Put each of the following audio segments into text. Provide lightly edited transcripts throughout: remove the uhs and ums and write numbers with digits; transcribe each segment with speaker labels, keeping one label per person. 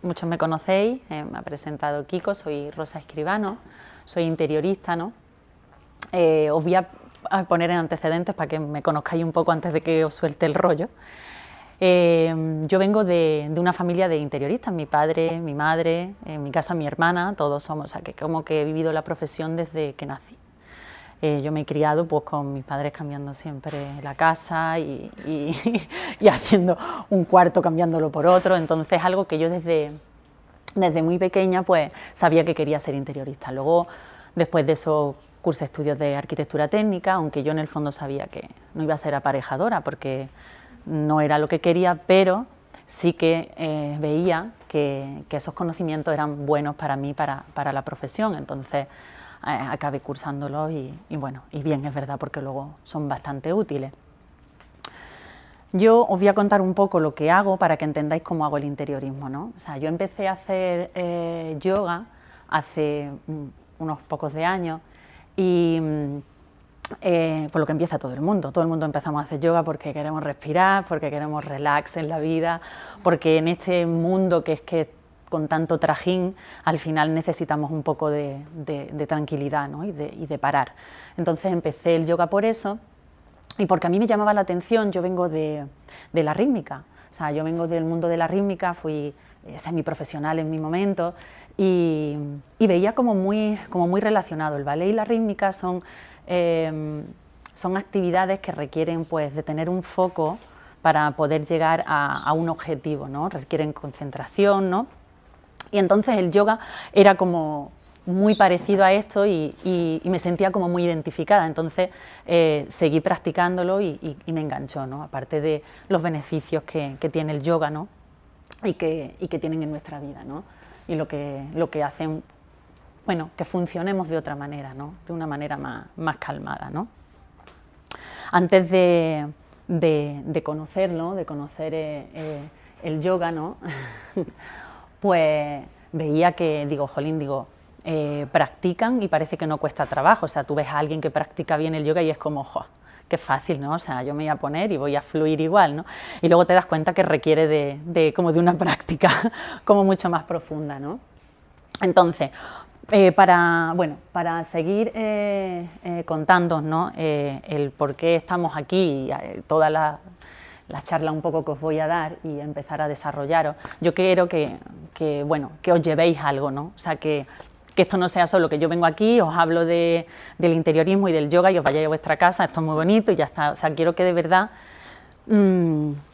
Speaker 1: muchos me conocéis, me ha presentado Kiko, soy Rosa Escribano, soy interiorista, ¿no? Os voy a poner en antecedentes para que me conozcáis un poco antes de que os suelte el rollo. Yo vengo de una familia de interioristas, mi padre, mi madre, en mi casa mi hermana, todos somos, o sea, que como que he vivido la profesión desde que nací. Yo me he criado pues con mis padres cambiando siempre la casa y haciendo un cuarto cambiándolo por otro, entonces algo que yo desde muy pequeña pues sabía que quería ser interiorista. Luego, después de eso, cursé estudios de arquitectura técnica, aunque yo en el fondo sabía que no iba a ser aparejadora porque no era lo que quería, pero sí que veía que esos conocimientos eran buenos para mí, para la profesión, entonces acabé cursándolos y bueno, y bien, es verdad, porque luego son bastante útiles. Yo os voy a contar un poco lo que hago para que entendáis cómo hago el interiorismo, ¿no? O sea, yo empecé a hacer yoga hace unos pocos de años y por lo que empieza todo el mundo empezamos a hacer yoga porque queremos respirar, porque queremos relax en la vida, porque en este mundo que es que con tanto trajín, al final necesitamos un poco de tranquilidad, ¿no? y de parar. Entonces empecé el yoga por eso y porque a mí me llamaba la atención. Yo vengo de la rítmica, o sea, yo vengo del mundo de la rítmica, fui semiprofesional en mi momento y veía como muy relacionado. El ballet y la rítmica son actividades que requieren pues, de tener un foco para poder llegar a un objetivo, ¿no? Requieren concentración, ¿no? Y entonces el yoga era como muy parecido a esto y me sentía como muy identificada, entonces seguí practicándolo y me enganchó, ¿no? Aparte de los beneficios que tiene el yoga, ¿no? y que tienen en nuestra vida, ¿no? Y lo que hacen, bueno, que funcionemos de otra manera, ¿no? De una manera más calmada, ¿no? Antes de conocerlo, de conocer el yoga, ¿no? Pues veía que, practican y parece que no cuesta trabajo. O sea, tú ves a alguien que practica bien el yoga y es como, ¡jo!, qué fácil, ¿no? O sea, yo me voy a poner y voy a fluir igual, ¿no? Y luego te das cuenta que requiere de una práctica como mucho más profunda, ¿no? Entonces, para seguir contándoos, ¿no? El por qué estamos aquí y toda la charla un poco que os voy a dar y empezar a desarrollaros, yo quiero que os llevéis algo, ¿no? O sea, que esto no sea solo que yo vengo aquí, os hablo del interiorismo y del yoga y os vayáis a vuestra casa, esto es muy bonito y ya está. O sea, quiero que de verdad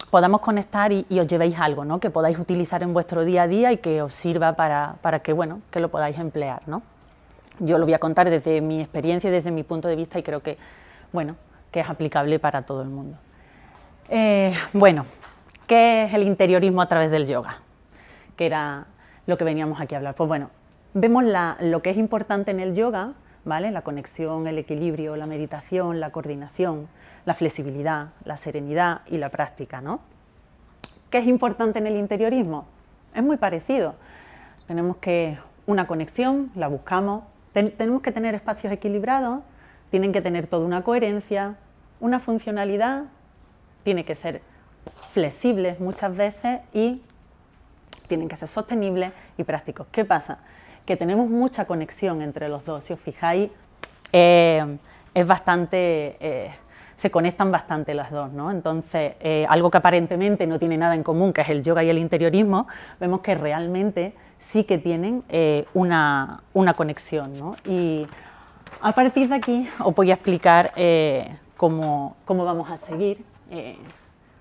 Speaker 1: podamos conectar y os llevéis algo, ¿no? Que podáis utilizar en vuestro día a día y que os sirva para que lo podáis emplear, ¿no? Yo lo voy a contar desde mi experiencia y desde mi punto de vista y creo que es aplicable para todo el mundo. ¿Qué es el interiorismo a través del yoga? Que era lo que veníamos aquí a hablar. Pues bueno, vemos lo que es importante en el yoga, ¿vale? La conexión, el equilibrio, la meditación, la coordinación, la flexibilidad, la serenidad y la práctica, ¿no? ¿Qué es importante en el interiorismo? Es muy parecido. Tenemos una conexión, la buscamos, tenemos que tener espacios equilibrados, tienen que tener toda una coherencia, una funcionalidad, tiene que ser flexibles muchas veces y tienen que ser sostenibles y prácticos. ¿Qué pasa? Que tenemos mucha conexión entre los dos. Si os fijáis, es bastante, se conectan bastante las dos, ¿no? Entonces, algo que aparentemente no tiene nada en común, que es el yoga y el interiorismo, vemos que realmente sí que tienen una conexión, ¿no? Y a partir de aquí os voy a explicar cómo vamos a seguir.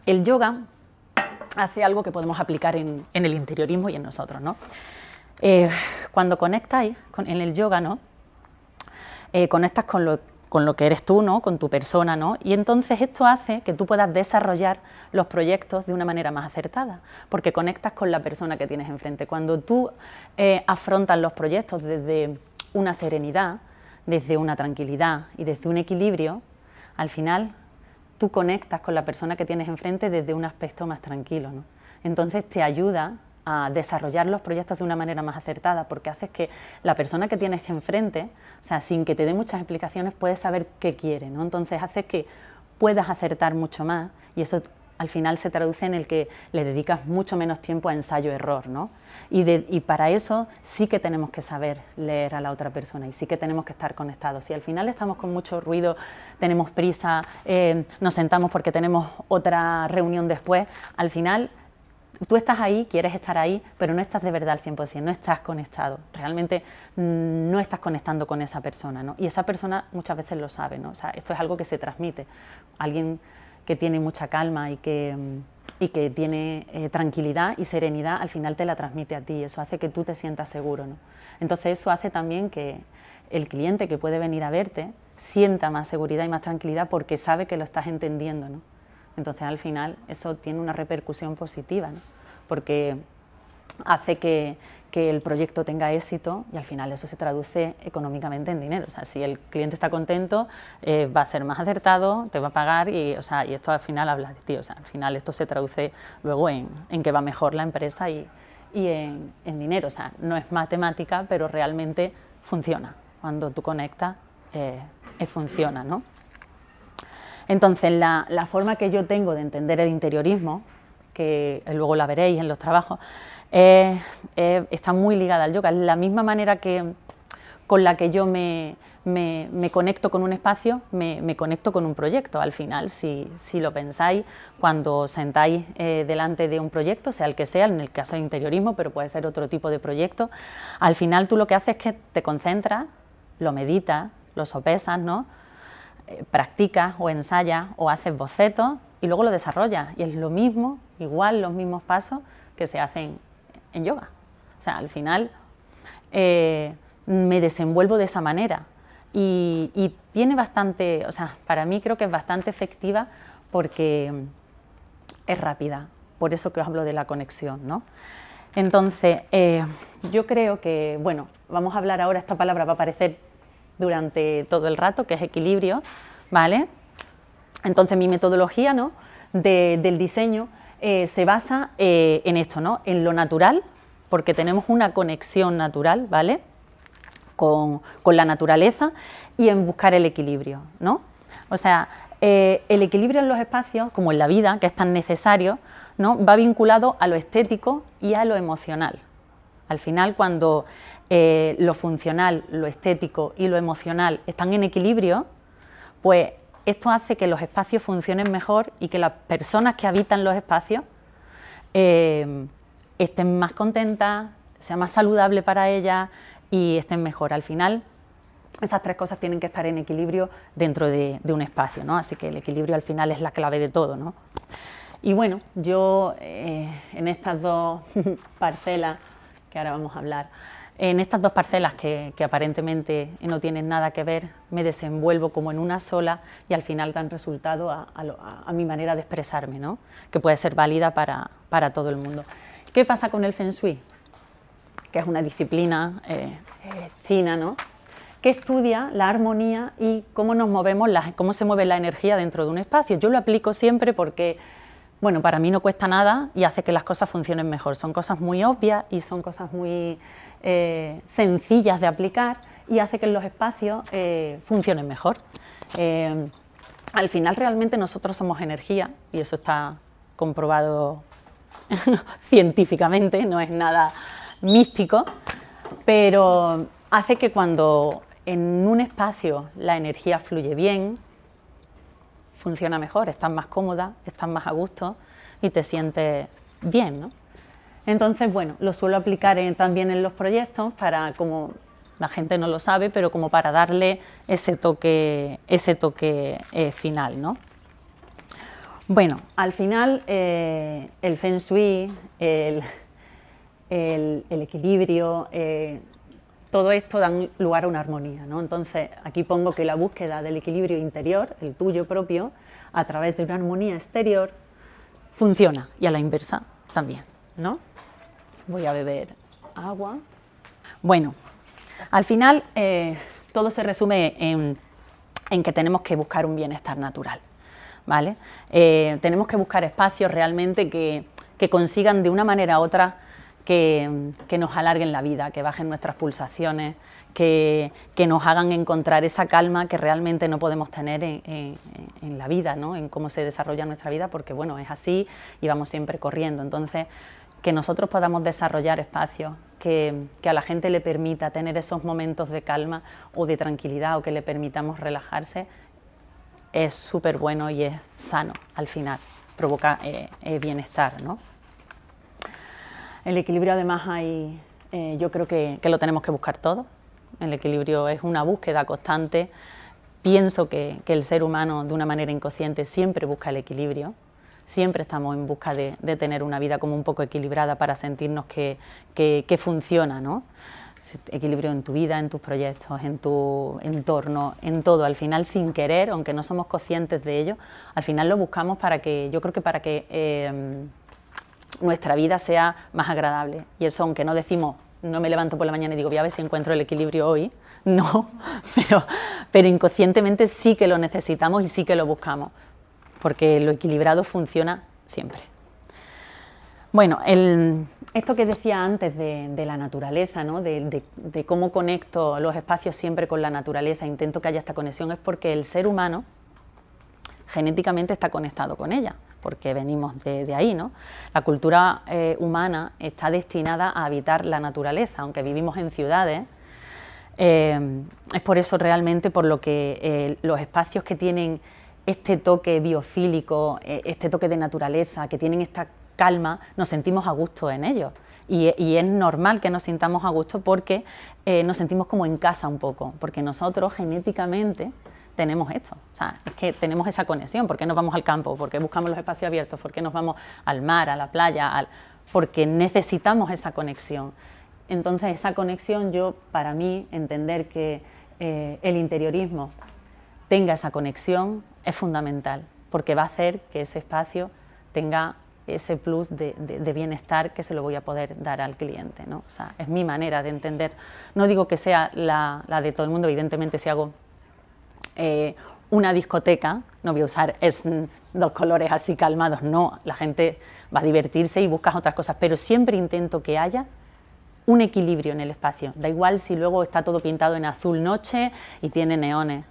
Speaker 1: El yoga hace algo que podemos aplicar en el interiorismo y en nosotros, ¿no? Cuando conectáis en el yoga, ¿no? Conectas con lo que eres tú, ¿no? Con tu persona, ¿no? Y entonces esto hace que tú puedas desarrollar los proyectos de una manera más acertada, porque conectas con la persona que tienes enfrente. Cuando tú afrontas los proyectos desde una serenidad, desde una tranquilidad y desde un equilibrio, al final tú conectas con la persona que tienes enfrente desde un aspecto más tranquilo, ¿no? Entonces te ayuda a desarrollar los proyectos de una manera más acertada, porque haces que la persona que tienes enfrente, o sea, sin que te dé muchas explicaciones, puedes saber qué quiere, ¿no? Entonces haces que puedas acertar mucho más y eso al final se traduce en el que le dedicas mucho menos tiempo a ensayo-error, ¿no? Y para eso sí que tenemos que saber leer a la otra persona y sí que tenemos que estar conectados. Si al final estamos con mucho ruido, tenemos prisa, nos sentamos porque tenemos otra reunión después, al final tú estás ahí, quieres estar ahí, pero no estás de verdad al 100%, no estás conectado, realmente no estás conectando con esa persona, ¿no? Y esa persona muchas veces lo sabe, ¿no? O sea, esto es algo que se transmite. Alguien que tiene mucha calma y que tiene tranquilidad y serenidad, al final te la transmite a ti, eso hace que tú te sientas seguro, ¿no? Entonces eso hace también que el cliente que puede venir a verte sienta más seguridad y más tranquilidad porque sabe que lo estás entendiendo, ¿no? Entonces al final eso tiene una repercusión positiva, ¿no? Porque hace que el proyecto tenga éxito y al final eso se traduce económicamente en dinero. O sea, si el cliente está contento, va a ser más acertado, te va a pagar y esto al final habla de ti. O sea, al final esto se traduce luego en que va mejor la empresa y en dinero. O sea, no es matemática, pero realmente funciona. Cuando tú conectas, funciona, ¿no? Entonces, la forma que yo tengo de entender el interiorismo, que luego la veréis en los trabajos, está muy ligada al yoga. Es la misma manera con la que yo me conecto con un espacio, me conecto con un proyecto. Al final, si lo pensáis, cuando os sentáis delante de un proyecto, sea el que sea, en el caso de interiorismo, pero puede ser otro tipo de proyecto, al final tú lo que haces es que te concentras, lo meditas, lo sopesas, ¿no? Practicas o ensayas o haces bocetos y luego lo desarrollas. Y es lo mismo, igual los mismos pasos que se hacen en yoga. O sea, al final me desenvuelvo de esa manera y tiene bastante, o sea, para mí creo que es bastante efectiva porque es rápida, por eso que os hablo de la conexión, ¿no? Entonces, yo creo que, bueno, vamos a hablar ahora, esta palabra va a aparecer durante todo el rato, que es equilibrio, ¿vale? Entonces mi metodología, ¿no?, del diseño se basa en esto, ¿no?, en lo natural, porque tenemos una conexión natural, ¿vale?, con la naturaleza y en buscar el equilibrio, ¿no? O sea, el equilibrio en los espacios, como en la vida, que es tan necesario, ¿no?, va vinculado a lo estético y a lo emocional. Al final, cuando lo funcional, lo estético y lo emocional están en equilibrio, pues esto hace que los espacios funcionen mejor y que las personas que habitan los espacios estén más contentas, sea más saludable para ellas y estén mejor. Al final, esas tres cosas tienen que estar en equilibrio dentro de un espacio, ¿no? Así que el equilibrio al final es la clave de todo, ¿no? Y bueno, yo en estas dos parcelas, que ahora vamos a hablar, en estas dos parcelas que aparentemente no tienen nada que ver, me desenvuelvo como en una sola y al final dan resultado a mi manera de expresarme, ¿no?, que puede ser válida para todo el mundo. ¿Qué pasa con el Feng Shui? Que es una disciplina china, ¿no?, que estudia la armonía y cómo nos movemos, cómo se mueve la energía dentro de un espacio. Yo lo aplico siempre porque, bueno, para mí no cuesta nada y hace que las cosas funcionen mejor. Son cosas muy obvias y son cosas muy sencillas de aplicar y hace que los espacios funcionen mejor. Al final realmente nosotros somos energía y eso está comprobado científicamente, no es nada místico, pero hace que cuando en un espacio la energía fluye bien, funciona mejor, estás más cómoda, estás más a gusto y te sientes bien, ¿no? Entonces, bueno, lo suelo aplicar también en los proyectos para, como la gente no lo sabe, pero como para darle ese toque final, ¿no? Bueno, al final el Feng Shui, el equilibrio, todo esto dan lugar a una armonía, ¿no? Entonces, aquí pongo que la búsqueda del equilibrio interior, el tuyo propio, a través de una armonía exterior, funciona, y a la inversa también, ¿no? Voy a beber agua. Bueno, al final todo se resume en que tenemos que buscar un bienestar natural, ¿vale? Tenemos que buscar espacios realmente que consigan de una manera u otra que nos alarguen la vida, que bajen nuestras pulsaciones, que nos hagan encontrar esa calma que realmente no podemos tener en la vida, ¿no? En cómo se desarrolla nuestra vida, porque bueno, es así y vamos siempre corriendo. Entonces, que nosotros podamos desarrollar espacios que a la gente le permita tener esos momentos de calma o de tranquilidad, o que le permitamos relajarse, es súper bueno y es sano al final, provoca bienestar, ¿no? El equilibrio además yo creo que lo tenemos que buscar todos. El equilibrio es una búsqueda constante. Pienso que el ser humano de una manera inconsciente siempre busca el equilibrio. Siempre estamos en busca de tener una vida como un poco equilibrada para sentirnos que funciona, ¿no? Equilibrio en tu vida, en tus proyectos, en tu entorno, en todo. Al final, sin querer, aunque no somos conscientes de ello, al final lo buscamos para que nuestra vida sea más agradable. Y eso, aunque no decimos, no me levanto por la mañana y digo, voy a ver si encuentro el equilibrio hoy, no, pero inconscientemente sí que lo necesitamos y sí que lo buscamos, porque lo equilibrado funciona siempre. Bueno, esto que decía antes de la naturaleza, ¿no? de cómo conecto los espacios siempre con la naturaleza, intento que haya esta conexión, es porque el ser humano genéticamente está conectado con ella, porque venimos de ahí, ¿no? La cultura humana está destinada a habitar la naturaleza, aunque vivimos en ciudades. Es por eso realmente por lo que los espacios que tienen este toque biofílico, este toque de naturaleza, que tienen esta calma, nos sentimos a gusto en ellos. Y es normal que nos sintamos a gusto porque nos sentimos como en casa un poco, porque nosotros genéticamente tenemos esto, o sea, es que tenemos esa conexión. ¿Por qué nos vamos al campo? ¿Por qué buscamos los espacios abiertos? ¿Por qué nos vamos al mar, a la playa? Porque necesitamos esa conexión. Entonces, esa conexión, para mí, entender que el interiorismo tenga esa conexión es fundamental, porque va a hacer que ese espacio tenga ese plus de bienestar que se lo voy a poder dar al cliente, ¿no? O sea, es mi manera de entender. No digo que sea la de todo el mundo, evidentemente si hago una discoteca, no voy a usar dos colores así calmados, no, la gente va a divertirse y buscas otras cosas, pero siempre intento que haya un equilibrio en el espacio, da igual si luego está todo pintado en azul noche y tiene neones,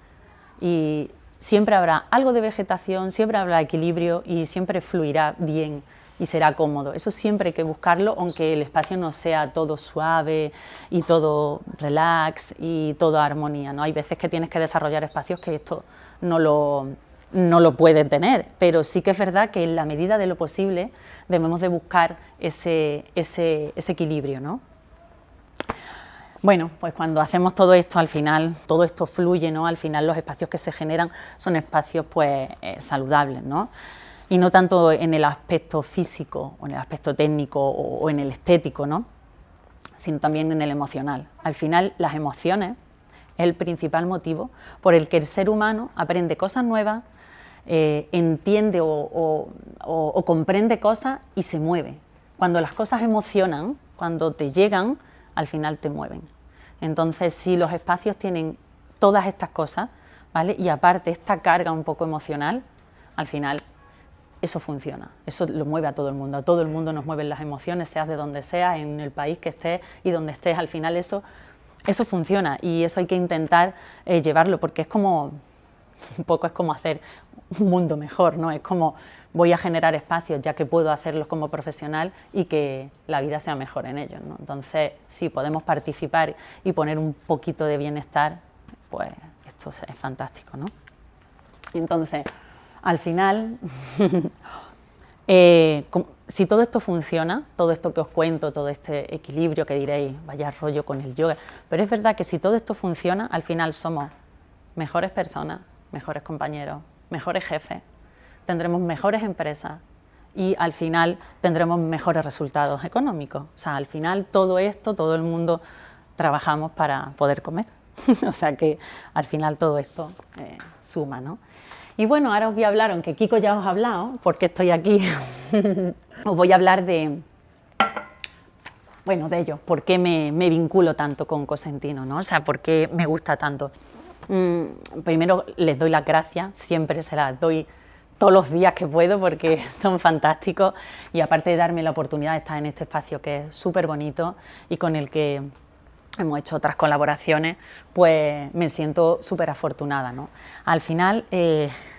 Speaker 1: y siempre habrá algo de vegetación, siempre habrá equilibrio y siempre fluirá bien y será cómodo. Eso siempre hay que buscarlo, aunque el espacio no sea todo suave y todo relax y todo armonía, ¿no? Hay veces que tienes que desarrollar espacios que esto no lo puede tener, pero sí que es verdad que en la medida de lo posible debemos de buscar ese equilibrio, ¿no? Bueno, pues cuando hacemos todo esto, al final, todo esto fluye, ¿no? Al final los espacios que se generan son espacios pues saludables, ¿no? Y no tanto en el aspecto físico o en el aspecto técnico o en el estético, ¿no? Sino también en el emocional. Al final, las emociones es el principal motivo por el que el ser humano aprende cosas nuevas, entiende o comprende cosas y se mueve. Cuando las cosas emocionan, cuando te llegan, al final te mueven. Entonces, si los espacios tienen todas estas cosas, ¿vale? Y aparte esta carga un poco emocional, al final eso funciona, eso lo mueve a todo el mundo nos mueven las emociones, seas de donde seas, en el país que estés y donde estés, al final eso funciona y eso hay que intentar llevarlo, porque es como, un poco es como hacer un mundo mejor, ¿no? Es como voy a generar espacios ya que puedo hacerlos como profesional y que la vida sea mejor en ellos, ¿no? Entonces, si podemos participar y poner un poquito de bienestar, pues esto es fantástico, ¿no? Y entonces, al final, si todo esto funciona, todo esto que os cuento, todo este equilibrio que diréis, vaya rollo con el yoga, pero es verdad que si todo esto funciona, al final somos mejores personas, mejores compañeros, mejores jefes, tendremos mejores empresas y al final tendremos mejores resultados económicos. O sea, al final todo esto, todo el mundo trabajamos para poder comer. O sea que al final todo esto suma, ¿no? Y bueno, ahora os voy a hablar, aunque Kiko ya os ha hablado, porque estoy aquí, os voy a hablar de ellos, por qué me vinculo tanto con Cosentino, ¿no? O sea, por qué me gusta tanto. Primero les doy las gracias, siempre se las doy todos los días que puedo porque son fantásticos y aparte de darme la oportunidad de estar en este espacio que es súper bonito y con el que hemos hecho otras colaboraciones, pues me siento súper afortunada, ¿no? Al final,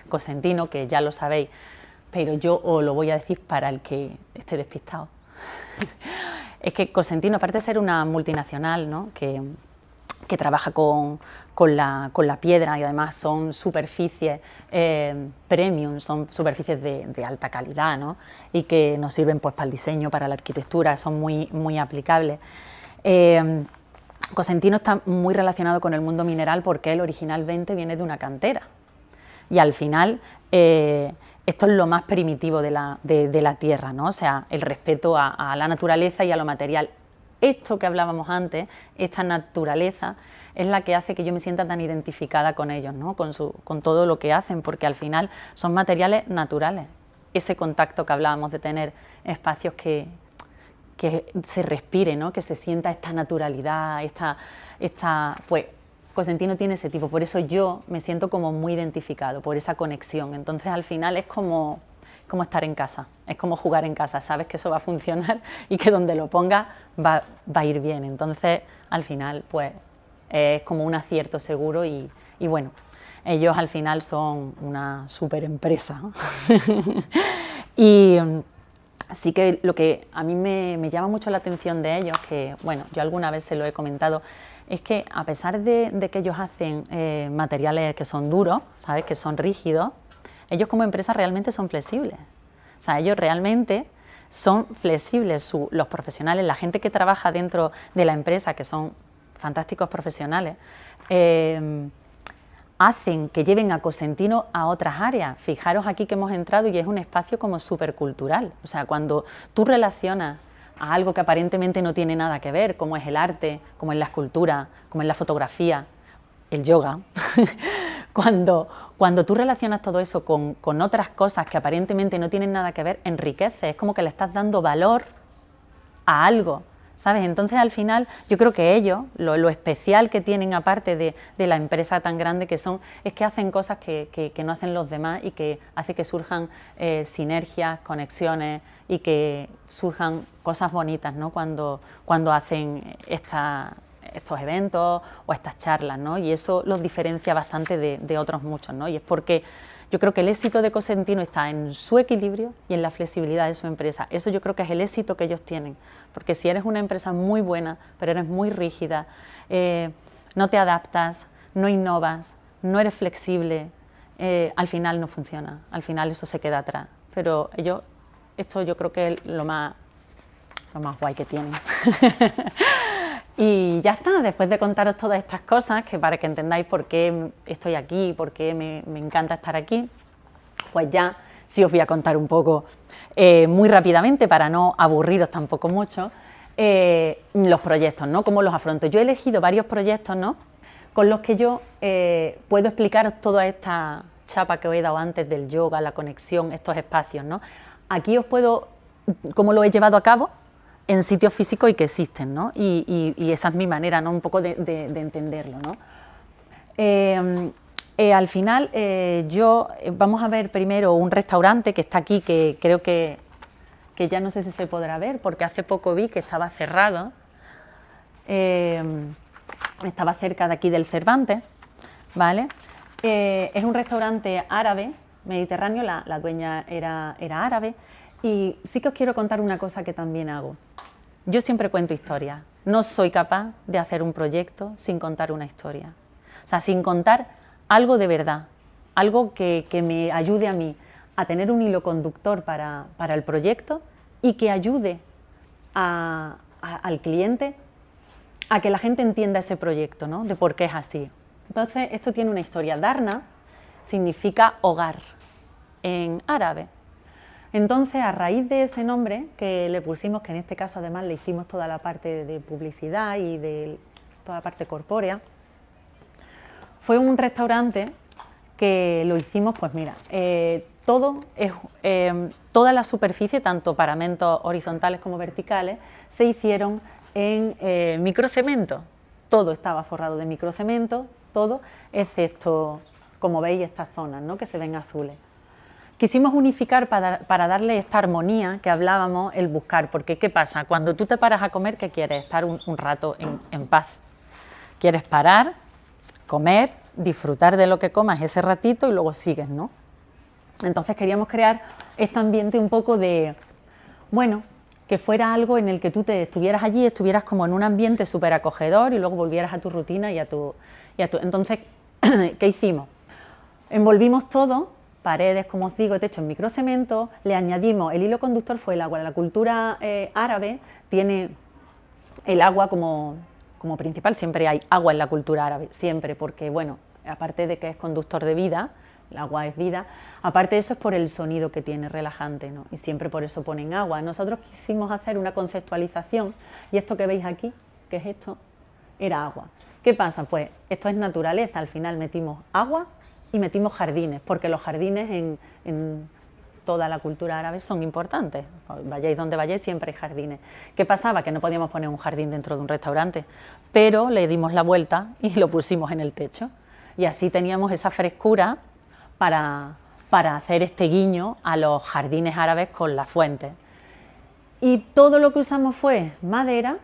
Speaker 1: Cosentino, que ya lo sabéis, pero yo os lo voy a decir para el que esté despistado, es que Cosentino, aparte de ser una multinacional, ¿no?, que trabaja con la piedra y además son superficies premium, son superficies de alta calidad, ¿no?, y que nos sirven pues para el diseño, para la arquitectura, son muy aplicables. Cosentino está muy relacionado con el mundo mineral porque él originalmente viene de una cantera y al final esto es lo más primitivo de la tierra, ¿no? O sea, el respeto a la naturaleza y a lo material. Esto que hablábamos antes, esta naturaleza, es la que hace que yo me sienta tan identificada con ellos, ¿no?, con todo lo que hacen, porque al final son materiales naturales. Ese contacto que hablábamos de tener espacios que se respire, ¿no?, que se sienta esta naturalidad, pues Cosentino tiene ese tipo, por eso yo me siento como muy identificado, por esa conexión. Entonces al final es como estar en casa, es como jugar en casa, sabes que eso va a funcionar y que donde lo pongas va a ir bien. Entonces al final pues es como un acierto seguro y bueno, ellos al final son una súper empresa. Y así que lo que a mí me llama mucho la atención de ellos, que bueno, yo alguna vez se lo he comentado, es que a pesar de que ellos hacen materiales que son duros, ¿sabes?, que son rígidos, ellos como empresa realmente son flexibles. O sea, ellos realmente son flexibles, los profesionales, la gente que trabaja dentro de la empresa, que son fantásticos profesionales, hacen que lleven a Cosentino a otras áreas. Fijaros aquí que hemos entrado y es un espacio como súper cultural. O sea, cuando tú relacionas a algo que aparentemente no tiene nada que ver, como es el arte, como es la escultura, como es la fotografía, el yoga, cuando tú relacionas todo eso con otras cosas que aparentemente no tienen nada que ver, enriquece, es como que le estás dando valor a algo, ¿sabes? Entonces al final yo creo que ellos, lo especial que tienen aparte de la empresa tan grande que son, es que hacen cosas que no hacen los demás y que hace que surjan sinergias, conexiones y que surjan cosas bonitas, ¿no?, cuando hacen estos eventos o estas charlas, ¿no? Y eso los diferencia bastante de otros muchos, ¿no? Y es porque yo creo que el éxito de Cosentino está en su equilibrio y en la flexibilidad de su empresa. Eso yo creo que es el éxito que ellos tienen, porque si eres una empresa muy buena, pero eres muy rígida, no te adaptas, no innovas, no eres flexible, al final no funciona, al final eso se queda atrás. Pero esto yo creo que es lo más guay que tienen. Y ya está, después de contaros todas estas cosas, que para que entendáis por qué estoy aquí, por qué me encanta estar aquí, pues ya sí os voy a contar un poco, muy rápidamente, para no aburriros tampoco mucho, los proyectos, ¿no?, cómo los afronto. Yo he elegido varios proyectos, ¿no?, con los que yo puedo explicaros toda esta chapa que os he dado antes del yoga, la conexión, estos espacios, ¿no? Aquí os puedo, cómo lo he llevado a cabo, en sitios físicos y que existen, ¿no? Y esa es mi manera, ¿no?, un poco de entenderlo, ¿no? Al final, vamos a ver primero un restaurante que está aquí, que creo que ya no sé si se podrá ver, porque hace poco vi que estaba cerrado. Estaba cerca de aquí del Cervantes, ¿vale? Es un restaurante árabe, mediterráneo, la dueña era árabe, y sí que os quiero contar una cosa que también hago. Yo siempre cuento historias, no soy capaz de hacer un proyecto sin contar una historia. O sea, sin contar algo de verdad, algo que me ayude a mí a tener un hilo conductor para el proyecto y que ayude al cliente a que la gente entienda ese proyecto, ¿no?, de por qué es así. Entonces, esto tiene una historia. Darna significa hogar en árabe. Entonces, a raíz de ese nombre que le pusimos, que en este caso además le hicimos toda la parte de publicidad y de toda la parte corpórea, fue un restaurante que lo hicimos, pues mira, toda la superficie, tanto paramentos horizontales como verticales, se hicieron en microcemento. Todo estaba forrado de microcemento, todo, excepto, como veis, estas zonas, ¿no?, que se ven azules. quisimos unificar para darle esta armonía que hablábamos, el buscar, porque ¿qué pasa? Cuando tú te paras a comer, ¿qué quieres? Estar un rato en paz. Quieres parar, comer, disfrutar de lo que comas ese ratito y luego sigues, ¿no? Entonces queríamos crear este ambiente un poco de, bueno, que fuera algo en el que tú te estuvieras allí, estuvieras como en un ambiente súper acogedor y luego volvieras a tu rutina y a tu... Entonces, ¿qué hicimos? Envolvimos todo, paredes, como os digo, techo en microcemento, le añadimos, el hilo conductor fue el agua. En la cultura árabe tiene el agua como principal, siempre hay agua en la cultura árabe, siempre, porque bueno, aparte de que es conductor de vida, el agua es vida, aparte de eso es por el sonido que tiene relajante, ¿no? Y siempre por eso ponen agua. Nosotros quisimos hacer una conceptualización y esto que veis aquí, que es esto, era agua. ¿Qué pasa? Pues esto es naturaleza, al final metimos agua y metimos jardines, porque los jardines en toda la cultura árabe son importantes, vayáis donde vayáis siempre hay jardines. ¿Qué pasaba? Que no podíamos poner un jardín dentro de un restaurante, pero le dimos la vuelta y lo pusimos en el techo y así teníamos esa frescura para hacer este guiño a los jardines árabes con las fuentes. Y todo lo que usamos fue madera,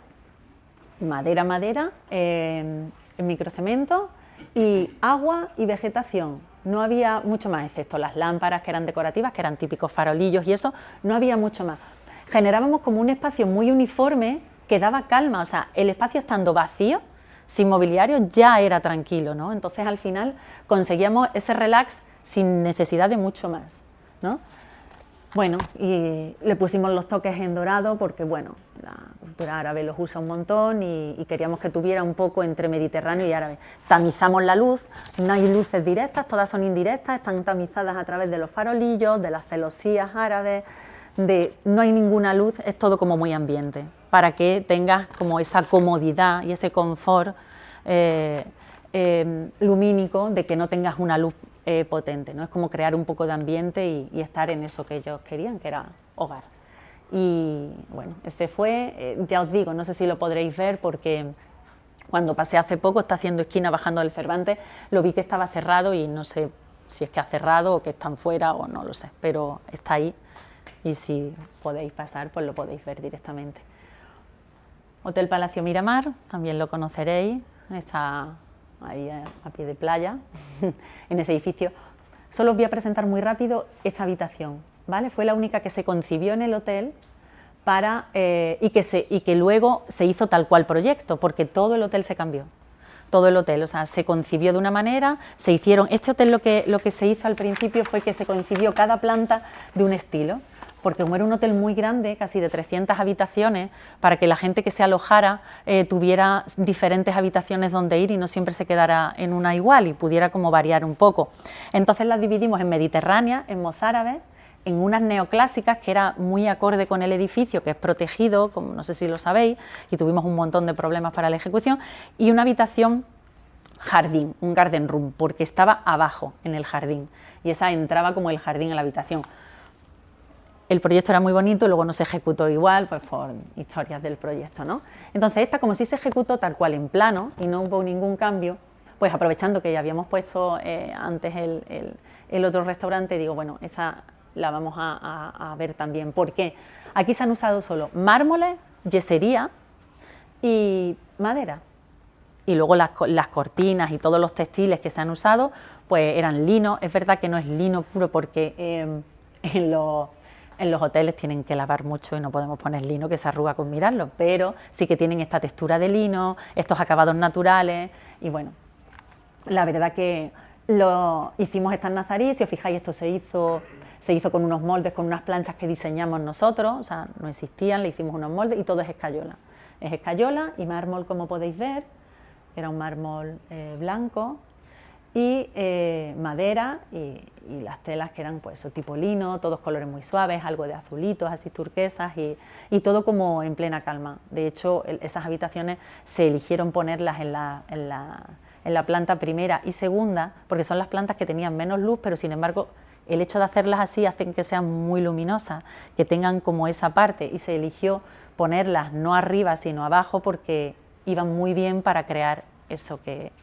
Speaker 1: en microcemento y agua y vegetación. No había mucho más, excepto las lámparas que eran decorativas, que eran típicos farolillos y eso, no había mucho más. Generábamos como un espacio muy uniforme que daba calma, o sea, el espacio estando vacío, sin mobiliario, ya era tranquilo, ¿no? Entonces al final conseguíamos ese relax sin necesidad de mucho más, ¿no? Bueno, y le pusimos los toques en dorado porque, bueno, la cultura árabe los usa un montón y queríamos que tuviera un poco entre mediterráneo y árabe. Tamizamos la luz, no hay luces directas, todas son indirectas, están tamizadas a través de los farolillos, de las celosías árabes, no hay ninguna luz, es todo como muy ambiente, para que tengas como esa comodidad y ese confort lumínico de que no tengas una luz potente, ¿no? Es como crear un poco de ambiente y estar en eso que ellos querían, que era hogar. Y bueno, ese fue, ya os digo, no sé si lo podréis ver porque cuando pasé hace poco, está haciendo esquina bajando del Cervantes, lo vi que estaba cerrado y no sé si es que ha cerrado o que están fuera o no lo sé, pero está ahí y si podéis pasar, pues lo podéis ver directamente. Hotel Palacio Miramar, también lo conoceréis, está ahí a pie de playa, en ese edificio. Solo os voy a presentar muy rápido esta habitación, ¿vale? Fue la única que se concibió en el hotel y que luego se hizo tal cual proyecto, porque todo el hotel se cambió. Todo el hotel, o sea, se concibió de una manera, se hicieron... Este hotel lo que se hizo al principio fue que se concibió cada planta de un estilo, porque como era un hotel muy grande, casi de 300 habitaciones, para que la gente que se alojara tuviera diferentes habitaciones donde ir y no siempre se quedara en una igual y pudiera como variar un poco. Entonces las dividimos en mediterráneas, en mozárabes, en unas neoclásicas, que era muy acorde con el edificio, que es protegido, como no sé si lo sabéis, y tuvimos un montón de problemas para la ejecución, y una habitación jardín, un garden room, porque estaba abajo, en el jardín, y esa entraba como el jardín en la habitación. El proyecto era muy bonito y luego no se ejecutó igual, pues por historias del proyecto, ¿no? Entonces esta, como sí se ejecutó tal cual en plano y no hubo ningún cambio, pues aprovechando que ya habíamos puesto antes el otro restaurante, digo, bueno, esta la vamos a ver también. ¿Por qué? Aquí se han usado solo mármoles, yesería y madera. Y luego las cortinas y todos los textiles que se han usado, pues eran lino. Es verdad que no es lino puro porque en los hoteles tienen que lavar mucho y no podemos poner lino que se arruga con mirarlo, pero sí que tienen esta textura de lino, estos acabados naturales y bueno, la verdad que lo hicimos esta en Nazarí. Si os fijáis, esto se hizo con unos moldes, con unas planchas que diseñamos nosotros, o sea, no existían, le hicimos unos moldes y todo es escayola. Es escayola y mármol, como podéis ver, era un mármol blanco y madera y las telas que eran pues tipo lino, todos colores muy suaves, algo de azulitos, así turquesas y todo como en plena calma. De hecho, esas habitaciones se eligieron ponerlas en la planta primera y segunda, porque son las plantas que tenían menos luz, pero sin embargo el hecho de hacerlas así hacen que sean muy luminosas, que tengan como esa parte, y se eligió ponerlas no arriba sino abajo porque iban muy bien para crear eso que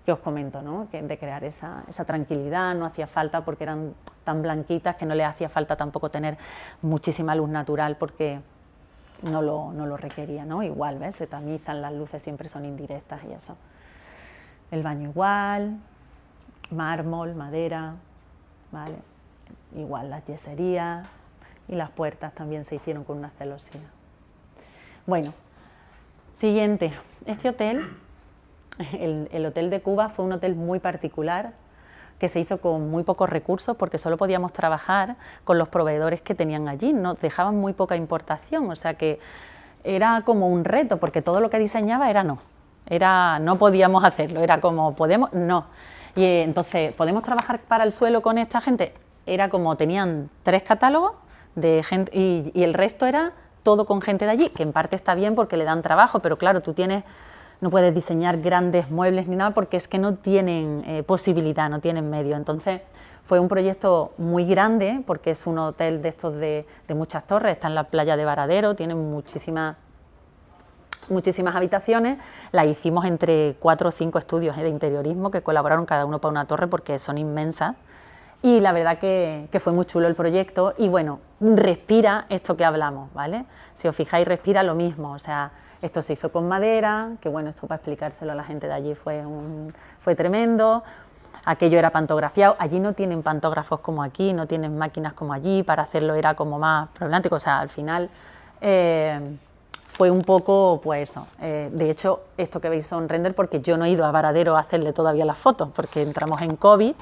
Speaker 1: que os comento, ¿no? De crear esa tranquilidad. No hacía falta porque eran tan blanquitas que no les hacía falta tampoco tener muchísima luz natural porque no lo requería, ¿no? Igual, ¿ves? Se tamizan, las luces siempre son indirectas y eso. El baño igual, mármol, madera, ¿vale? Igual las yeserías y las puertas también se hicieron con una celosía. Bueno, siguiente. Este hotel, el Hotel de Cuba, fue un hotel muy particular que se hizo con muy pocos recursos porque solo podíamos trabajar con los proveedores que tenían allí, nos dejaban muy poca importación, o sea que era como un reto porque todo lo que diseñaba no podíamos hacerlo, era como podemos, no. Y entonces, ¿podemos trabajar para el suelo con esta gente? Era como tenían 3 catálogos de gente y el resto era todo con gente de allí, que en parte está bien porque le dan trabajo, pero claro, no puedes diseñar grandes muebles ni nada porque es que no tienen posibilidad, no tienen medio. Entonces fue un proyecto muy grande porque es un hotel de estos de muchas torres, está en la playa de Varadero, tiene muchísimas habitaciones. La hicimos entre 4 o 5 estudios de interiorismo que colaboraron cada uno para una torre porque son inmensas. Y la verdad que fue muy chulo el proyecto y bueno, respira esto que hablamos, ¿vale? Si os fijáis, respira lo mismo, o sea, esto se hizo con madera, que bueno, esto para explicárselo a la gente de allí fue tremendo, aquello era pantografiado, allí no tienen pantógrafos como aquí, no tienen máquinas como allí, para hacerlo era como más problemático, o sea, al final fue un poco, pues eso, de hecho, esto que veis son render porque yo no he ido a Varadero a hacerle todavía las fotos, porque entramos en COVID,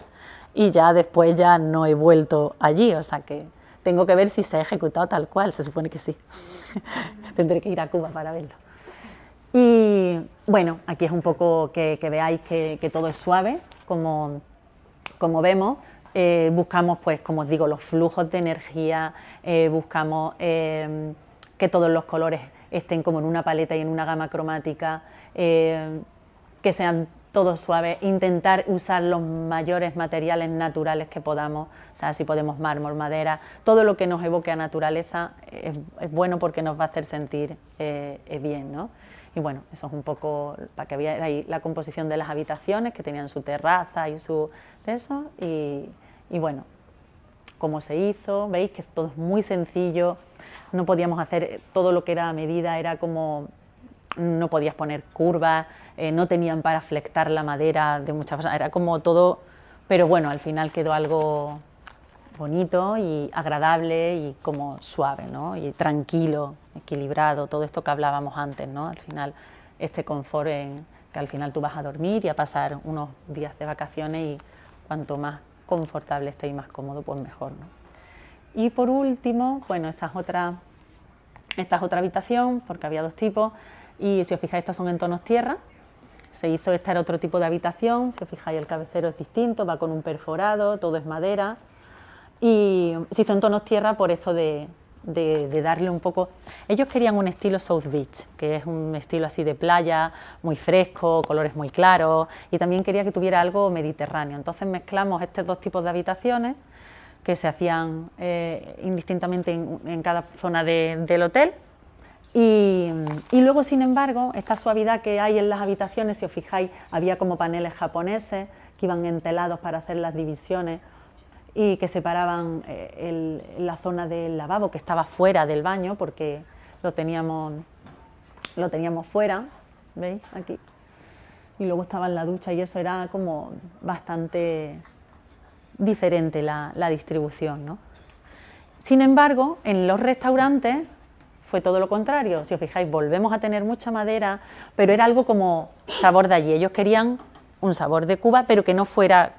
Speaker 1: y ya después ya no he vuelto allí, o sea que tengo que ver si se ha ejecutado tal cual, se supone que sí. Tendré que ir a Cuba para verlo. Y bueno, aquí es un poco que veáis que todo es suave, como vemos. Buscamos, pues, como os digo, los flujos de energía, buscamos que todos los colores estén como en una paleta y en una gama cromática, que sean todo suave, intentar usar los mayores materiales naturales que podamos, o sea, si podemos mármol, madera, todo lo que nos evoque a naturaleza es bueno porque nos va a hacer sentir bien, ¿no? Y bueno, eso es un poco para que veáis la composición de las habitaciones, que tenían su terraza y su eso, y bueno, cómo se hizo, veis que todo es muy sencillo, no podíamos hacer todo lo que era a medida, era como no podías poner curvas, no tenían para flectar la madera de muchas cosas, era como todo, pero bueno, al final quedó algo bonito y agradable y como suave, ¿no? Y tranquilo, equilibrado, todo esto que hablábamos antes, ¿no? Al final este confort en que al final tú vas a dormir y a pasar unos días de vacaciones y cuanto más confortable esté y más cómodo, pues mejor, ¿no? Y por último, bueno, esta es otra habitación, porque había 2 tipos. Y si os fijáis, estos son en tonos tierra, esta era otro tipo de habitación, si os fijáis el cabecero es distinto, va con un perforado, todo es madera, y se hizo en tonos tierra por esto de darle un poco, ellos querían un estilo South Beach, que es un estilo así de playa, muy fresco, colores muy claros, y también quería que tuviera algo mediterráneo, entonces mezclamos estos 2 tipos de habitaciones, que se hacían indistintamente en cada zona del hotel. Y luego, sin embargo, esta suavidad que hay en las habitaciones, si os fijáis, había como paneles japoneses que iban entelados para hacer las divisiones y que separaban la zona del lavabo, que estaba fuera del baño, porque lo teníamos fuera, ¿veis? Aquí. Y luego estaba en la ducha y eso era como bastante diferente la distribución, ¿no? Sin embargo, en los restaurantes fue todo lo contrario, si os fijáis, volvemos a tener mucha madera, pero era algo como sabor de allí, ellos querían un sabor de Cuba, pero que no fuera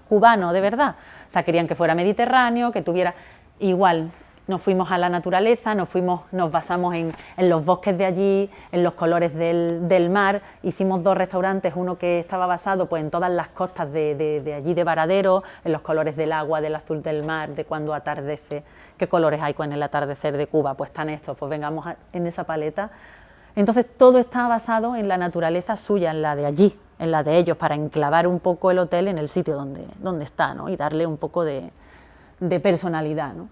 Speaker 1: cubano de verdad, o sea, querían que fuera mediterráneo, que tuviera igual, nos fuimos a la naturaleza, nos basamos en los bosques de allí, en los colores del mar, hicimos 2 restaurantes, uno que estaba basado pues en todas las costas de allí de Varadero, en los colores del agua, del azul del mar, de cuando atardece, qué colores hay con el atardecer de Cuba, pues están estos, pues vengamos en esa paleta. Entonces todo está basado en la naturaleza suya, en la de allí, en la de ellos, para enclavar un poco el hotel en el sitio donde está, ¿no? Y darle un poco de personalidad, ¿no?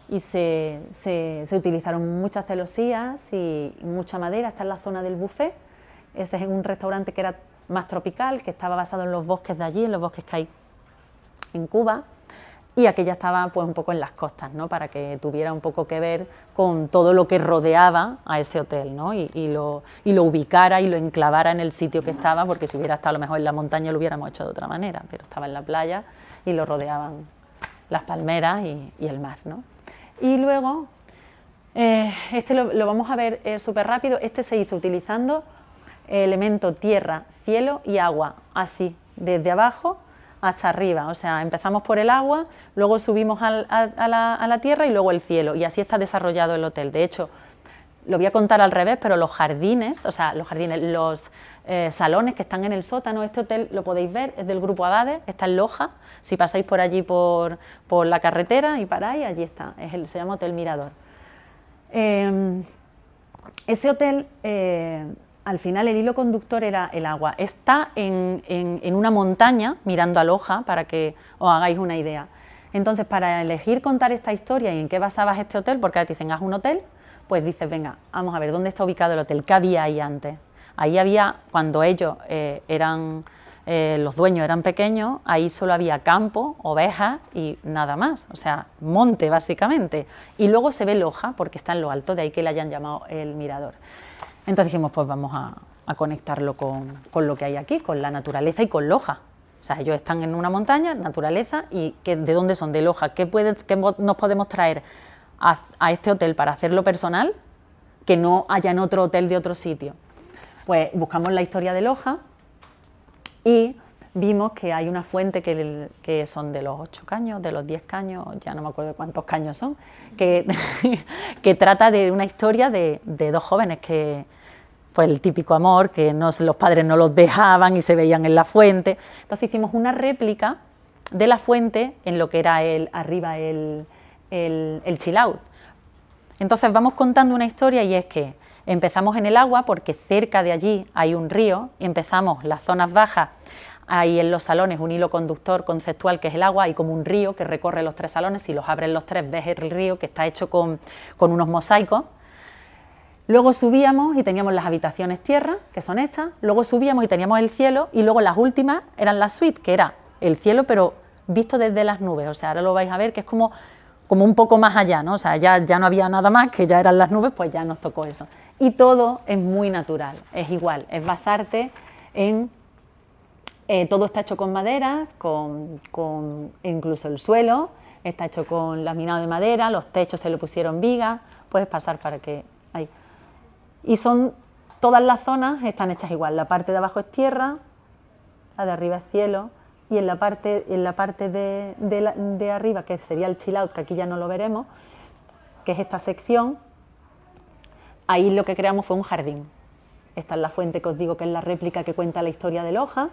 Speaker 1: Y se utilizaron muchas celosías y mucha madera, está en la zona del buffet, ese es un restaurante que era más tropical, que estaba basado en los bosques de allí, en los bosques que hay en Cuba, y aquella estaba pues un poco en las costas, ¿no? Para que tuviera un poco que ver con todo lo que rodeaba a ese hotel, ¿no? Y lo ubicara y lo enclavara en el sitio que estaba, porque si hubiera estado a lo mejor en la montaña lo hubiéramos hecho de otra manera, pero estaba en la playa y lo rodeaban las palmeras y el mar, ¿no? Y luego, este lo vamos a ver súper rápido. Este se hizo utilizando elemento tierra, cielo y agua, así, desde abajo hasta arriba. O sea, empezamos por el agua, luego subimos a la tierra y luego el cielo, y así está desarrollado el hotel. De hecho, lo voy a contar al revés, pero los jardines, los salones que están en el sótano, este hotel lo podéis ver, es del Grupo Abade, está en Loja. Si pasáis por allí por la carretera y paráis, allí está, se llama Hotel Mirador. Ese hotel, al final el hilo conductor era el agua. Está en una montaña mirando a Loja, para que os hagáis una idea. Entonces, para elegir contar esta historia y en qué basabas este hotel, porque ahora te dicen, haz un hotel, pues dices, venga, vamos a ver, ¿dónde está ubicado el hotel? ¿Qué había ahí antes? Ahí había, cuando ellos los dueños eran pequeños, ahí solo había campo, ovejas y nada más, o sea, monte básicamente. Y luego se ve Loja, porque está en lo alto, de ahí que le hayan llamado el Mirador. Entonces dijimos, pues vamos a conectarlo con lo que hay aquí, con la naturaleza y con Loja. O sea, ellos están en una montaña, naturaleza, y ¿de dónde son? De Loja. ¿Qué nos podemos traer a este hotel para hacerlo personal que no haya en otro hotel de otro sitio? Pues buscamos la historia de Loja y vimos que hay una fuente que son de los 8 caños, de los 10 caños, ya no me acuerdo cuántos caños son, que trata de una historia de dos jóvenes que, pues el típico amor, que los padres no los dejaban y se veían en la fuente. Entonces hicimos una réplica de la fuente en lo que era arriba el chill out. Entonces vamos contando una historia, y es que empezamos en el agua porque cerca de allí hay un río, y empezamos las zonas bajas, hay en los salones un hilo conductor conceptual que es el agua, hay como un río que recorre los 3 salones, si los abres los 3 ves el río que está hecho con unos mosaicos. Luego subíamos y teníamos las habitaciones tierra, que son estas, luego subíamos y teníamos el cielo, y luego las últimas eran las suites, que era el cielo pero visto desde las nubes. O sea, ahora lo vais a ver que es como un poco más allá, ¿no? O sea, ya no había nada más, que ya eran las nubes, pues ya nos tocó eso. Y todo es muy natural, es igual, es basarte en... todo está hecho con maderas, incluso el suelo está hecho con laminado de madera, los techos se le pusieron vigas, puedes pasar para que... Ahí. Y todas las zonas están hechas igual, la parte de abajo es tierra, la de arriba es cielo, y en la parte de arriba, que sería el chill out, que aquí ya no lo veremos, que es esta sección, ahí lo que creamos fue un jardín. Esta es la fuente que os digo que es la réplica que cuenta la historia de Loja,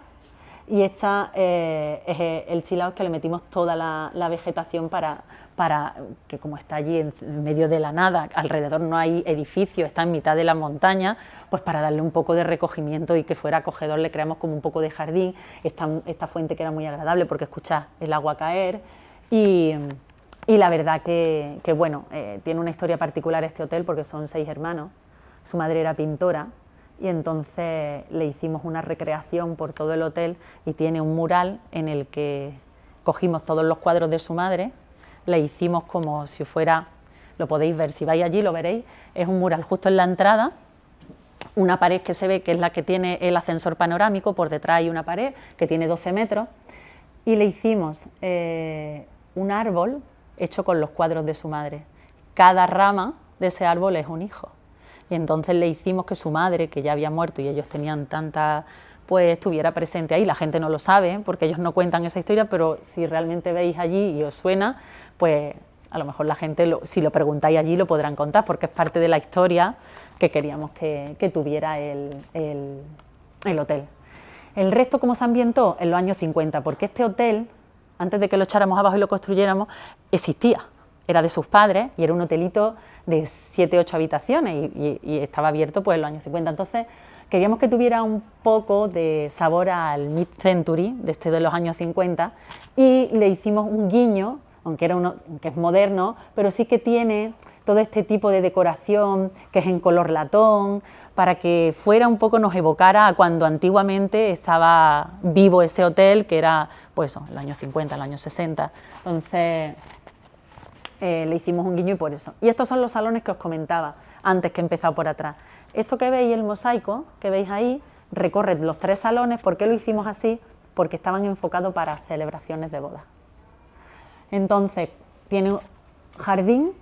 Speaker 1: y esta es el chill out, que le metimos toda la vegetación para que, como está allí en medio de la nada, alrededor no hay edificios, está en mitad de la montaña, pues para darle un poco de recogimiento y que fuera acogedor le creamos como un poco de jardín, esta fuente que era muy agradable porque escuchas el agua caer, y la verdad que bueno, tiene una historia particular este hotel porque son 6 hermanos, su madre era pintora, y entonces le hicimos una recreación por todo el hotel, y tiene un mural en el que cogimos todos los cuadros de su madre, le hicimos como si fuera, lo podéis ver, si vais allí lo veréis, es un mural justo en la entrada, una pared que se ve que es la que tiene el ascensor panorámico, por detrás hay una pared que tiene 12 metros, y le hicimos un árbol hecho con los cuadros de su madre. Cada rama de ese árbol es un hijo. Y entonces le hicimos que su madre, que ya había muerto y ellos tenían tanta, pues estuviera presente ahí. La gente no lo sabe porque ellos no cuentan esa historia, pero si realmente veis allí y os suena, pues a lo mejor la gente, si lo preguntáis allí, lo podrán contar, porque es parte de la historia que queríamos que tuviera el hotel. El resto, ¿cómo se ambientó? En los años 50, porque este hotel, antes de que lo echáramos abajo y lo construyéramos, existía. Era de sus padres y era un hotelito de 7 u 8 habitaciones y estaba abierto pues en los años 50. Entonces queríamos que tuviera un poco de sabor al mid-century de los años 50, y le hicimos un guiño, aunque es moderno, pero sí que tiene todo este tipo de decoración que es en color latón, para que fuera un poco, nos evocara a cuando antiguamente estaba vivo ese hotel, que era pues eso, el año 50, el año 60. Entonces le hicimos un guiño y por eso. Y estos son los salones que os comentaba antes, que he empezado por atrás. Esto que veis, el mosaico que veis ahí, recorre los 3 salones. ¿Por qué lo hicimos así? Porque estaban enfocados para celebraciones de bodas. Entonces, tiene un jardín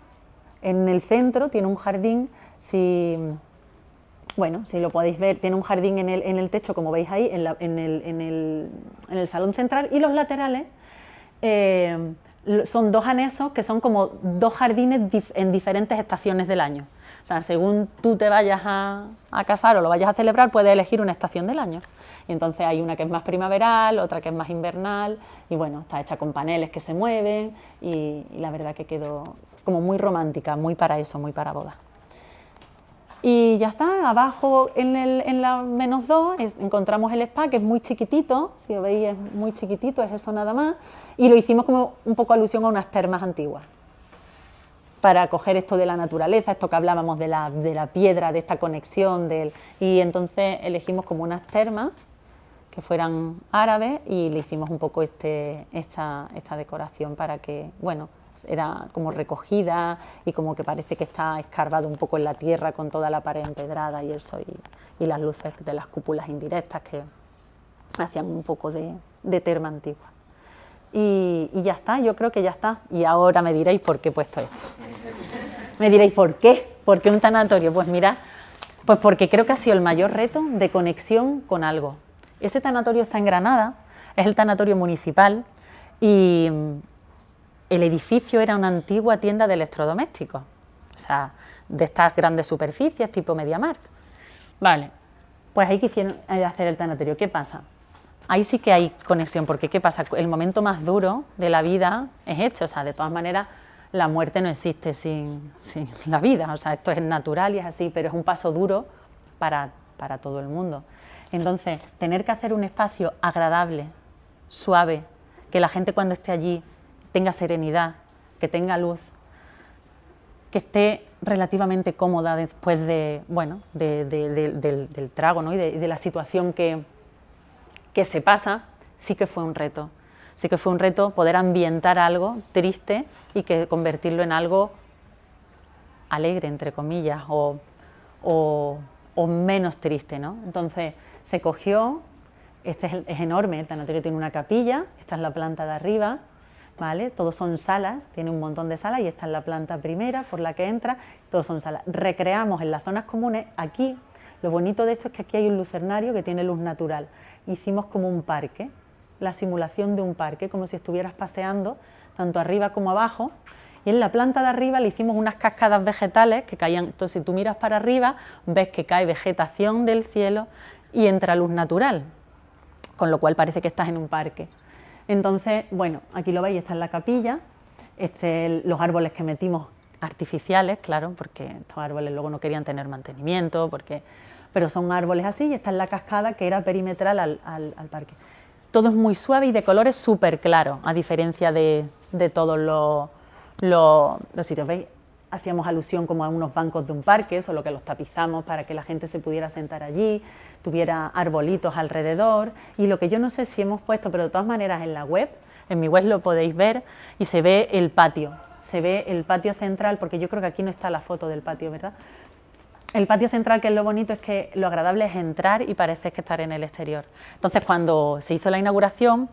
Speaker 1: en el centro, tiene un jardín, si lo podéis ver, tiene un jardín en el techo, como veis ahí, en el salón central, y los laterales son 2 anexos que son como 2 jardines en diferentes estaciones del año. O sea, según tú te vayas a casar o lo vayas a celebrar, puedes elegir una estación del año. Y entonces hay una que es más primaveral, otra que es más invernal, y bueno, está hecha con paneles que se mueven, y la verdad que quedó como muy romántica, muy para eso, muy para boda. Y ya está, abajo en la -2 encontramos el spa, que es muy chiquitito, si lo veis es muy chiquitito, es eso nada más, y lo hicimos como un poco alusión a unas termas antiguas, para coger esto de la naturaleza, esto que hablábamos de la piedra, de esta conexión, y entonces elegimos como unas termas que fueran árabes y le hicimos un poco esta decoración para que, bueno, era como recogida y como que parece que está escarbado un poco en la tierra con toda la pared empedrada y eso, y las luces de las cúpulas indirectas que hacían un poco de terma antigua. Y ya está, yo creo que ya está. Y ahora me diréis por qué he puesto esto. Me diréis, ¿por qué? ¿Por qué un tanatorio? Pues mira, pues porque creo que ha sido el mayor reto de conexión con algo. Ese tanatorio está en Granada, es el tanatorio municipal, y el edificio era una antigua tienda de electrodomésticos, o sea, de estas grandes superficies tipo MediaMarkt. Vale, pues ahí quisieron hacer el tanatorio. ¿Qué pasa? Ahí sí que hay conexión, porque ¿qué pasa? El momento más duro de la vida es este, o sea, de todas maneras la muerte no existe sin la vida, o sea, esto es natural y es así, pero es un paso duro para todo el mundo. Entonces, tener que hacer un espacio agradable, suave, que la gente cuando esté allí tenga serenidad, que tenga luz, que esté relativamente cómoda después del trago, ¿no? y de la situación que se pasa, sí que fue un reto. Sí que fue un reto poder ambientar algo triste y que convertirlo en algo alegre, entre comillas, o menos triste, ¿no? Entonces se cogió, es enorme, el tanatorio tiene una capilla, esta es la planta de arriba, ¿vale? Todos son salas, tiene un montón de salas y esta es la planta primera por la que entra, todos son salas. Recreamos en las zonas comunes, aquí, lo bonito de esto es que aquí hay un lucernario que tiene luz natural. Hicimos como un parque, la simulación de un parque, como si estuvieras paseando, tanto arriba como abajo, y en la planta de arriba le hicimos unas cascadas vegetales que caían, entonces si tú miras para arriba, ves que cae vegetación del cielo y entra luz natural, con lo cual parece que estás en un parque. Entonces, bueno, aquí lo veis, esta es la capilla, los árboles que metimos artificiales, claro, porque estos árboles luego no querían tener mantenimiento, pero son árboles así, y esta es la cascada que era perimetral al parque. Todo es muy suave y de colores súper claros, a diferencia de todos los sitios. ¿Veis? Hacíamos alusión como a unos bancos de un parque, solo que los tapizamos para que la gente se pudiera sentar allí, tuviera arbolitos alrededor, y lo que yo no sé si hemos puesto, pero de todas maneras en la web, en mi web lo podéis ver, y se ve el patio central, porque yo creo que aquí no está la foto del patio, ¿verdad? El patio central, que es lo bonito, es que lo agradable es entrar y parece que estar en el exterior. Entonces, cuando se hizo la inauguración,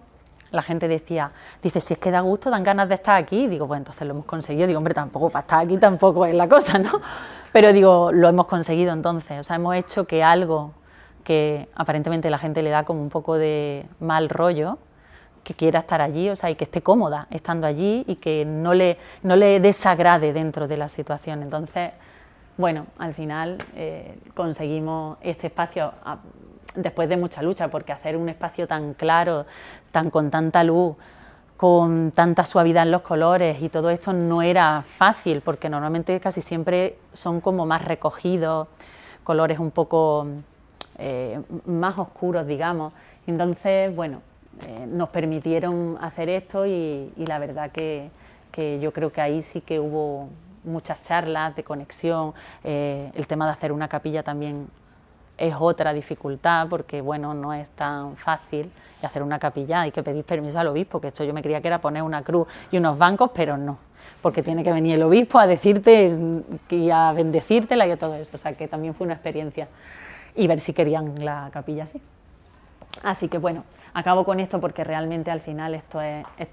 Speaker 1: la gente dice, si es que da gusto, dan ganas de estar aquí. Digo, pues entonces lo hemos conseguido. Digo, hombre, tampoco para estar aquí tampoco es la cosa, ¿no? Pero digo, lo hemos conseguido entonces. O sea, hemos hecho que algo que aparentemente la gente le da como un poco de mal rollo, que quiera estar allí, o sea, y que esté cómoda estando allí y que no le desagrade dentro de la situación. Entonces, bueno, al final conseguimos este espacio después de mucha lucha, porque hacer un espacio tan claro, con tanta luz, con tanta suavidad en los colores y todo esto no era fácil, porque normalmente casi siempre son como más recogidos, colores un poco más oscuros, digamos. Entonces, bueno, nos permitieron hacer esto y la verdad que yo creo que ahí sí que hubo muchas charlas de conexión, el tema de hacer una capilla también es otra dificultad, porque bueno, no es tan fácil hacer una capilla, hay que pedir permiso al obispo, que esto yo me creía que era poner una cruz y unos bancos, pero no, porque tiene que venir el obispo a decirte y a bendecírtela y a todo eso, o sea que también fue una experiencia, y ver si querían la capilla así. Así que bueno, acabo con esto porque realmente al final esto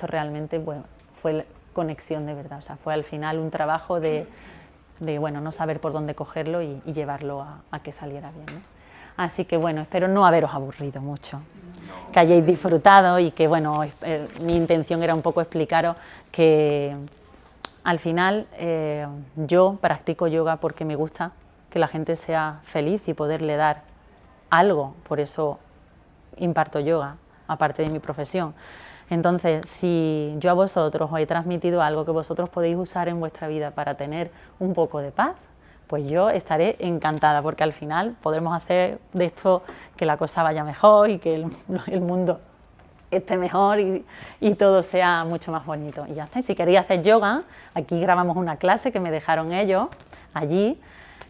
Speaker 1: realmente bueno, fue conexión de verdad, o sea, fue al final un trabajo de bueno, no saber por dónde cogerlo y llevarlo a que saliera bien, ¿no? Así que bueno, espero no haberos aburrido mucho, que hayáis disfrutado y que bueno, mi intención era un poco explicaros que al final yo practico yoga porque me gusta que la gente sea feliz y poderle dar algo, por eso imparto yoga, aparte de mi profesión. Entonces, si yo a vosotros os he transmitido algo que vosotros podéis usar en vuestra vida para tener un poco de paz, pues yo estaré encantada, porque al final podremos hacer de esto que la cosa vaya mejor y que el mundo esté mejor y todo sea mucho más bonito. Y ya está. Y si queréis hacer yoga, aquí grabamos una clase que me dejaron ellos allí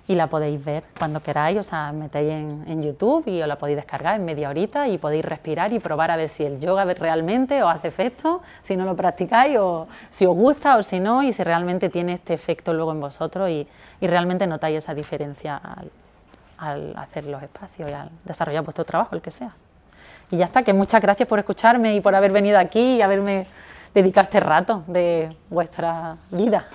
Speaker 1: y la podéis ver cuando queráis, o sea, metéis en YouTube y os la podéis descargar en media horita y podéis respirar y probar a ver si el yoga realmente os hace efecto, si no lo practicáis, o si os gusta o si no, y si realmente tiene este efecto luego en vosotros y realmente notáis esa diferencia al hacer los espacios y al desarrollar vuestro trabajo, el que sea. Y ya está, que muchas gracias por escucharme y por haber venido aquí y haberme dedicado este rato de vuestra vida.